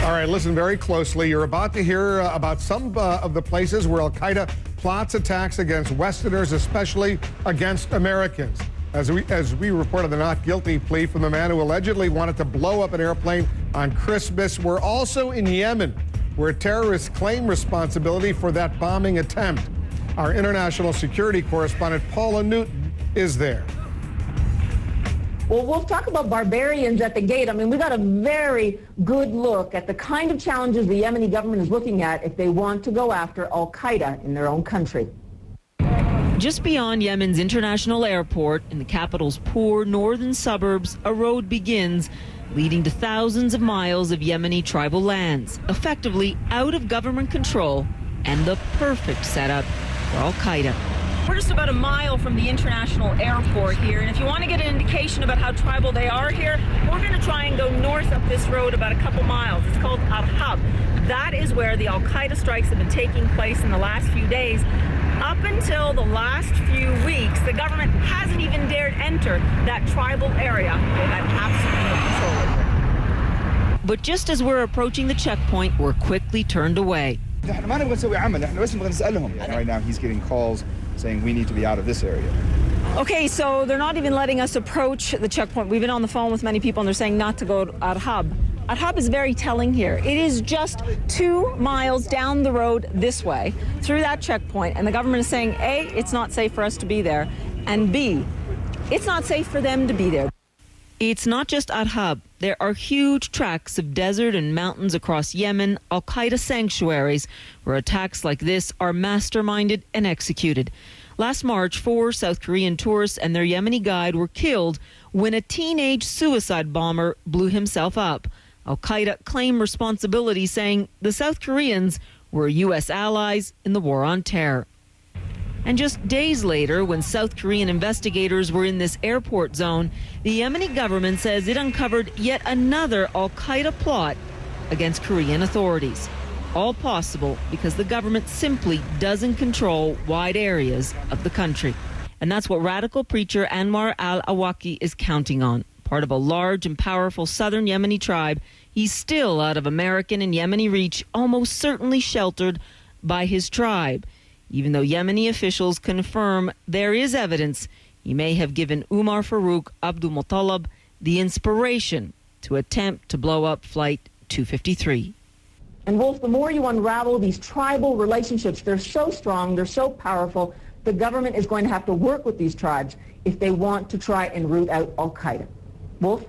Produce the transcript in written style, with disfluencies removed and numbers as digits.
All right, listen very closely. You're about to hear about some of the places where Al-Qaeda plots attacks against Westerners, especially against Americans. As we reported the not guilty plea from the man who allegedly wanted to blow up an airplane on Christmas. We're also in Yemen, where terrorists claim responsibility for that bombing attempt. Our international security correspondent Paula Newton is there. Well, we'll talk about barbarians at the gate. I mean, we got a very good look at the kind of challenges the Yemeni government is looking at if they want to go after Al-Qaeda in their own country. Just beyond Yemen's international airport, in the capital's poor northern suburbs, a road begins, leading to thousands of miles of Yemeni tribal lands, effectively out of government control and the perfect setup for Al-Qaeda. We're just about a mile from the international airport here, and if you want to get an indication about how tribal they are here, we're going to try and go north up this road about a couple miles. It's called Al-Hab. That is where the Al-Qaeda strikes have been taking place in the last few days. Up until the last few weeks, the government hasn't even dared enter that tribal area. They had absolutely no control over it. But just as we're approaching the checkpoint, we're quickly turned away. Right now he's getting calls saying we need to be out of this area. Okay, so they're not even letting us approach the checkpoint. We've been on the phone with many people and they're saying not to go to Al-Hab. Al-Hab is very telling here. It is just 2 miles down the road this way through that checkpoint, and the government is saying, A, it's not safe for us to be there, and B, it's not safe for them to be there. It's not just Al-Hab. There are huge tracts of desert and mountains across Yemen, Al-Qaeda sanctuaries, where attacks like this are masterminded and executed. Last March, 4 South Korean tourists and their Yemeni guide were killed when a teenage suicide bomber blew himself up. Al-Qaeda claimed responsibility, saying the South Koreans were U.S. allies in the war on terror. And just days later, when South Korean investigators were in this airport zone, the Yemeni government says it uncovered yet another Al-Qaeda plot against Korean authorities. All possible because the government simply doesn't control wide areas of the country. And that's what radical preacher Anwar al-Awlaki is counting on. Part of a large and powerful southern Yemeni tribe, he's still out of American and Yemeni reach, almost certainly sheltered by his tribe. Even though Yemeni officials confirm there is evidence he may have given Umar Farouk Abdul Muttalib the inspiration to attempt to blow up Flight 253. And Wolf, the more you unravel these tribal relationships, they're so strong, they're so powerful, the government is going to have to work with these tribes if they want to try and root out Al-Qaeda. Wolf?